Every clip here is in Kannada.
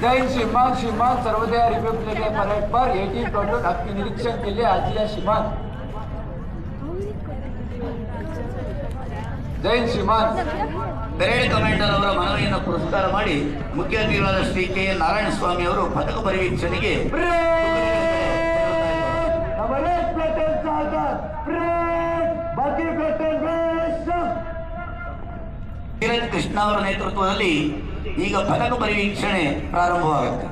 जैन श्रीमान सर्वोदय रिपब्लिक डे परेड पर 18 प्लाटून आपके निरीक्षण के लिए हाजिर श्रीमान। जैन श्रीमान ಪೆರೇಡ್ ಕಮಾಂಡರ್ ಅವರ ಮನವಿಯನ್ನು ಪುರಸ್ಕಾರ ಮಾಡಿ ಮುಖ್ಯ ಅತಿಥಿಗಳಾದ ಶ್ರೀ ಕೆ ಎನ್ ನಾರಾಯಣ ಸ್ವಾಮಿ ಅವರು ಪದಕ ಪರಿವೀಕ್ಷಣೆಗೆ ಧೀರಜ್ ಕೃಷ್ಣ ಅವರ ನೇತೃತ್ವದಲ್ಲಿ ಈಗ ಪದಕ ಪರಿವೀಕ್ಷಣೆ ಪ್ರಾರಂಭವಾಗುತ್ತೆ.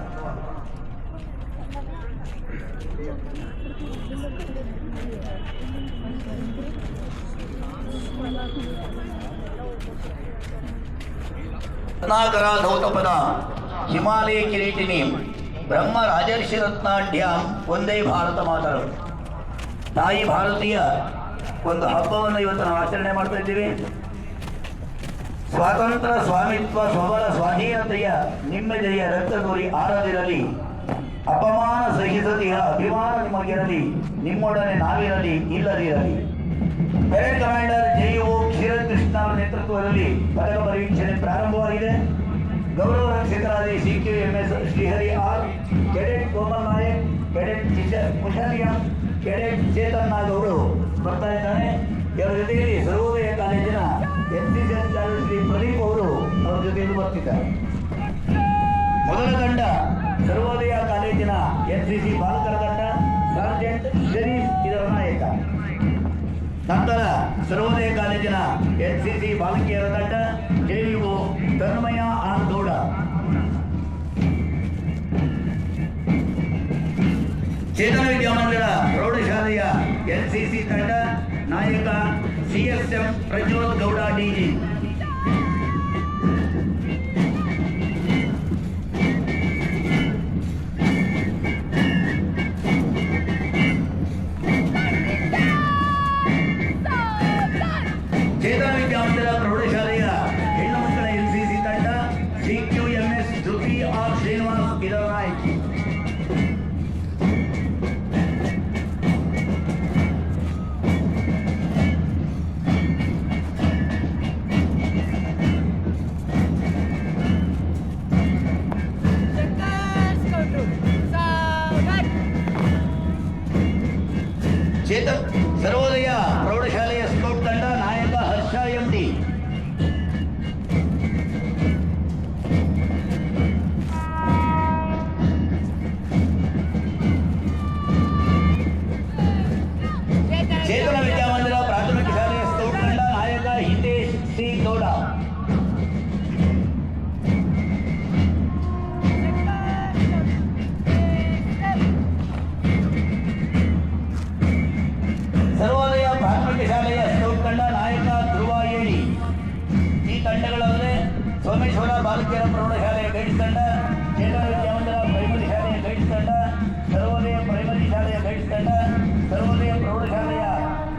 ರತ್ನಾಕರ ಧೌತಪದ ಹಿಮಾಲಯ ಕಿರೀಟಿನಿ ಬ್ರಹ್ಮ ರಾಜರ್ಷಿ ರತ್ನಾಢ್ಯಾಂ ಒಂದೇ ಭಾರತ ಮಾತರು. ತಾಯಿ ಭಾರತೀಯ ಒಂದು ಹಬ್ಬವನ್ನು ಇವತ್ತು ನಾವು ಆಚರಣೆ ಮಾಡ್ತಾ ಇದ್ದೀವಿ. ಸ್ವಾತಂತ್ರ್ಯ ಸ್ವಾಮಿತ್ವ ಸ್ವಬಲ ಸ್ವಾಧೀನತೆಯ ನಿಮ್ಮೆದೆಯ ರಕ್ತದೂರಿ ಆರದಿರಲಿ, ಅಪಮಾನ ಸಹಿಸದೆಯ ಅಭಿಮಾನ ನಿಮಗಿರಲಿ, ನಿಮ್ಮೊಡನೆ ನಾವಿರಲಿ ಇಲ್ಲದಿರಲಿ. Parade commander JEO Ksheerad Krishna ಅವರ ನೇತೃತ್ವದಲ್ಲಿ ಪದಕ ಪರಿವೀಕ್ಷಣೆ ಪ್ರಾರಂಭವಾಗಿದೆ. ಗೌರವ ರಕ್ಷಕರಾದ CQMS Shrihari R, cadet Komal Nayak, cadet ಕುಶಲಿಯಂ, ಕೆಡೆಟ್ ಚೇತನ್ ನಾಗ್ ಅವರು ಬರ್ತಾ ಇದ್ದಾರೆ. ಇವರ ಜೊತೆಯಲ್ಲಿ ಸರ್ವೋದಯ ಕಾಲೇಜಿನ NCC ಶ್ರೀ ಪ್ರದೀಪ್ ಅವರು ಅವರ ಜೊತೆಯಲ್ಲಿ ಬರ್ತಿದ್ದಾರೆ. ಮೊದಲ ತಂಡ ಸರ್ವೋದಯ ಕಾಲೇಜಿನ NCC ಬಾಲಕರ ತಂಡ, ಸಾರ್ಜೆಂಟ್ ಶರೀಫ್ ಇದರ ನಾಯಕ. ನಂತರ ಸರ್ವೋದಯ ಕಾಲೇಜಿನ NCC ಬಾಲಕಿಯರ ತಂಡ JEO ತನ್ಮಯ ಆರ್ ಗೌಡ. ಚೇತನ ವಿದ್ಯಾಮಂದಿರ ಪ್ರೌಢಶಾಲೆಯ NCC ತಂಡ ನಾಯಕ CSM ಪ್ರಜ್ವಲ್ ಗೌಡ DG. ಚೇತನ ವಿದ್ಯಾಮಂದಿರ ಪ್ರೌಢಶಾಲೆಯ ಹೆಣ್ಣು ಮಕ್ಕಳ NCC ತಂಡ CQMS ಧೃತಿ ಆರ್ ಶ್ರೀನಿವಾಸ್ ಇದರ ನಾಯಕಿ. ಚೇತನ್ ಸರ್ವೋದಯ ಪ್ರೌಢಶಾಲೆಯ ಸ್ಕೌಟ್ ತಂಡ ನಾಯಕ ಹರ್ಷ MD. ಚೇತನ ವಿದ್ಯಾಮಂದಿರ ಪ್ರಾಥಮಿಕ ಶಾಲೆಯ ಸ್ಕೌಟ್ ತಂಡ ನಾಯಕ ಹಿತೇಶ್ C ಗೌಡ. ಸರ್ವೋದಯ ಪ್ರಾಥಮಿಕ ಶಾಲೆಯ ಸ್ಕೌಟ್ ತಂಡ ನಾಯಕ ಧ್ರುವ ಏಳಿ. ಈ ತಂಡಗಳವರೇ ಸೋಮೇಶ್ವರ ಬಾಲಕಿಯರ ಪ್ರೌಢಶಾಲೆಯ ಗೈಡ್ಸ್ ತಂಡ, ಚೇತನ ವಿದ್ಯಾಮಂದಿರ ಪ್ರೈಮರಿ ಶಾಲೆಯ ಗೈಡ್ಸ್ ತಂಡ, ಸರ್ವೋದಯ ಪ್ರೈಮರಿ ಶಾಲೆಯ ಗೈಡ್ಸ್ ತಂಡ, ಸರ್ವೋದಯ ಪ್ರೌಢಶಾಲೆಯ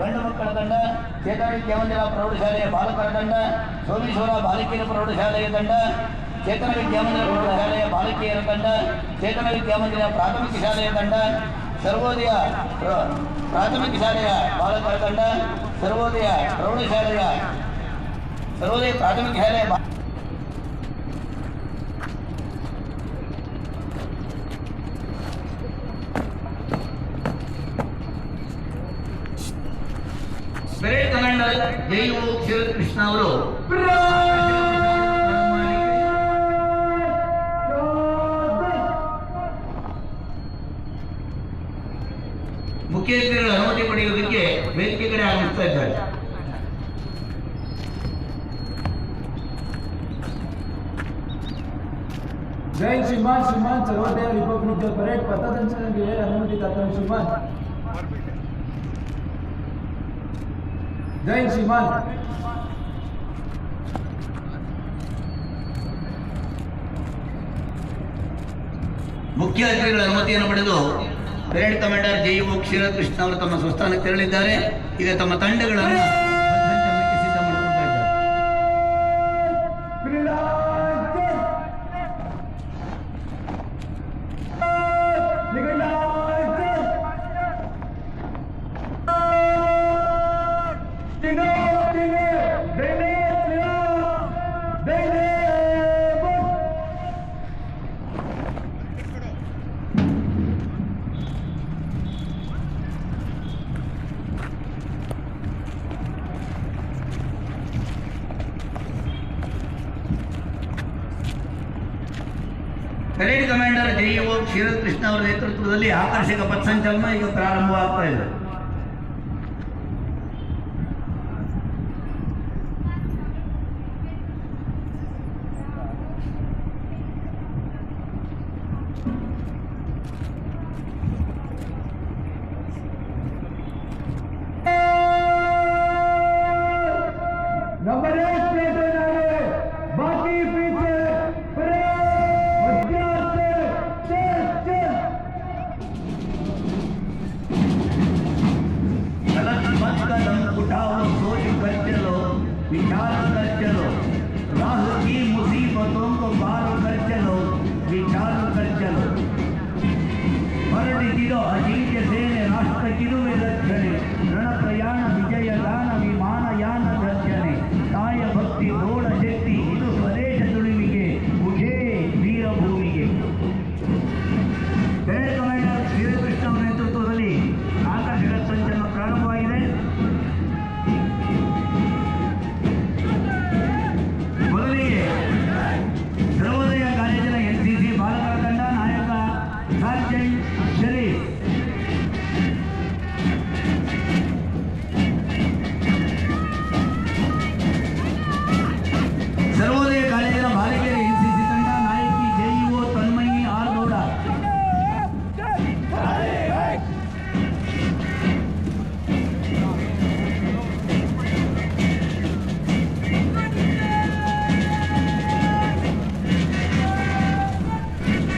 ಗಂಡು ಮಕ್ಕಳ ತಂಡ, ಚೇತನ ವಿದ್ಯಾಮಂದಿರ ಪ್ರೌಢಶಾಲೆಯ ಬಾಲಕರ ತಂಡ, ಸೋಮೇಶ್ವರ ಬಾಲಕಿಯರ ಪ್ರೌಢಶಾಲೆಯ ತಂಡ, ಚೇತನ ವಿದ್ಯಾಮಂದಿರ ಪ್ರೌಢಶಾಲೆಯ ಬಾಲಕಿಯರ ತಂಡ, ಚೇತನ ವಿದ್ಯಾಮಂದಿರ ಪ್ರಾಥಮಿಕ ಶಾಲೆಯ ತಂಡ, ಸರ್ವೋದಯ ಪ್ರಾಥಮಿಕ ಶಾಲೆಯ ಬಾಲಕರ ತಂಡ, ಸರ್ವೋದಯ ಪ್ರೌಢಶಾಲೆಯ ಸರ್ವೋದಯ ಪ್ರಾಥಮಿಕ ಶಾಲೆಯ ಪೆರೇಡ್ ಕಮಾಂಡರ್ JEO ಕ್ಷೀರದ್ ಕೃಷ್ಣ ಅವರು ಮುಖ್ಯ ಅತಿಥಿಗಳ ಅನುಮತಿ ಪಡೆಯುವುದಕ್ಕೆ ವೇದಿಕೆ ಕಡೆ ಆಗಮಿಸ್ತಾ ಇದ್ದಾರೆ. जैन श्रीमान सर्वोदय रिपब्लिक डे परेड पथसंचलन के लिए अनुमति करता हूँ श्रीमान। जैन श्रीमान ಮುಖ್ಯ ಅತಿಥಿಗಳ ಅನುಮತಿಯನ್ನು ಪಡೆದು ಪೆರೇಡ್ ಕಮಾಂಡರ್ JEO ಕ್ಷೀರದ್ ಕೃಷ್ಣ ಅವರು ತಮ್ಮ ಸ್ವಸ್ಥಾನಕ್ಕೆ ತೆರಳಿದ್ದಾರೆ. ಈಗ ತಮ್ಮ ತಂಡಗಳನ್ನು ಸಿದ್ಧ ಮಾಡಿಕೊಳ್ತಾ ಇದ್ದಾರೆ. Parade commander ಜೆ.ಇ.ಒ. ಕ್ಷೀರಕೃಷ್ಣ ಅವರ ನೇತೃತ್ವದಲ್ಲಿ ಆಕರ್ಷಕ ಪಥಸಂಚಲನ ಈಗ ಪ್ರಾರಂಭವಾಗ್ತಾ ಇದೆ. नंबर 1 प्लेटून आगे, बाकी पीछे गलत मत कदम उठाओ, सोच कर चलो, विचार कर चलो, राह की मुसीबतों को पार कर चलो, विचार कर चलो. ಹೊರಟಿರೋ ಅಜಿಂಕ್ಯ ಸೇನೆ ರಾಷ್ಟ್ರ ಕಿರುವೆ ರಕ್ಷಣೆ, ರಣ ಪ್ರಯಾಣ ವಿಜಯಗಾನ ವಿಮಾನಯಾನ ಗರ್ಜನೆ, ತಾಯ ಭಕ್ತಿ ದೋಳ ಶಕ್ತಿ ಇದು ಸ್ವದೇಶ ತುಳಿವಿಗೆ, ಉಜೇ ವೀರಭೂಮಿಗೆ. ಪರೇಡ್ ಕಮಾಂಡರ್ ಶ್ರೀಕೃಷ್ಣ ಅವರ ನೇತೃತ್ವದಲ್ಲಿ ಆಕರ್ಷಕ ಸಂಚಲನ ಪ್ರಾರಂಭವಾಗಿದೆ. ಮೊದಲಿಗೆ ಸರ್ವೋದಯ ಕಾಲೇಜಿನ ಎನ್ಸಿಸಿ ಬಾಲಕರ ತಂಡ ನಾಯಕ ಸರ್ಜೆಂಟ್ ಶರೀಫ್. ಸರ್ವೋದಯ ಕಾಲೇಜಿನ ಬಾಲಕಿಯರ ಎನ್ಸಿಸಿ ತಂಡ ನಾಯಕಿ ಜೆ.ಇ.ಒ. ತನ್ಮಯಿ ಆರ್ ಗೌಡ.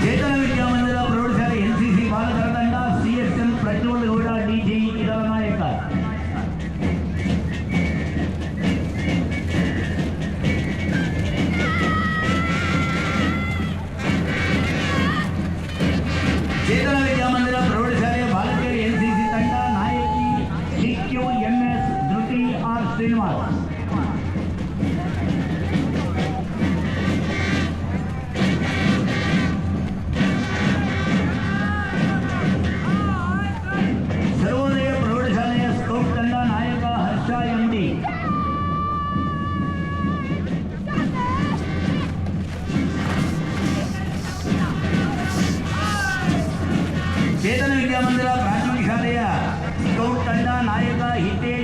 ಚೇತನ ವಿದ್ಯಾಮಂದಿರ ಪ್ರೌಢಶಾಲೆ ಎನ್ಸಿಸಿ ಬಾಲಕರ ತಂಡ ಸಿಎಸ್ಎಂ ಪ್ರಜ್ವಲ್ ಗೌಡ ಡಿಜಿ ಇದರ ನಾಯಕ. ಚೇತನ ವಿದ್ಯಾಮಂದಿರ ಪ್ರೌಢಶಾಲೆಯ ಬಾಲಕಿಯರ ಎನ್ಸಿಸಿ ತಂಡ ನಾಯಕಿ ಸಿ.ಕ್ಯೂ.ಎಂ.ಎಸ್. ಧೃತಿ ಆರ್ ಶ್ರೀನಿವಾಸ್. ಸರ್ವೋದಯ ಪ್ರೌಢಶಾಲೆಯ ಸ್ಕೌಟ್ ತಂಡ ನಾಯಕ ಹರ್ಷ ಎಂ.ಡಿ. ಚೇತನ ವಿದ್ಯಾಮಂದಿರ ಪ್ರಾಥಮಿಕ ಶಾಲೆಯ ಸ್ಕೌಟ್ ತಂಡ ನಾಯಕ ಹಿತೇಶ್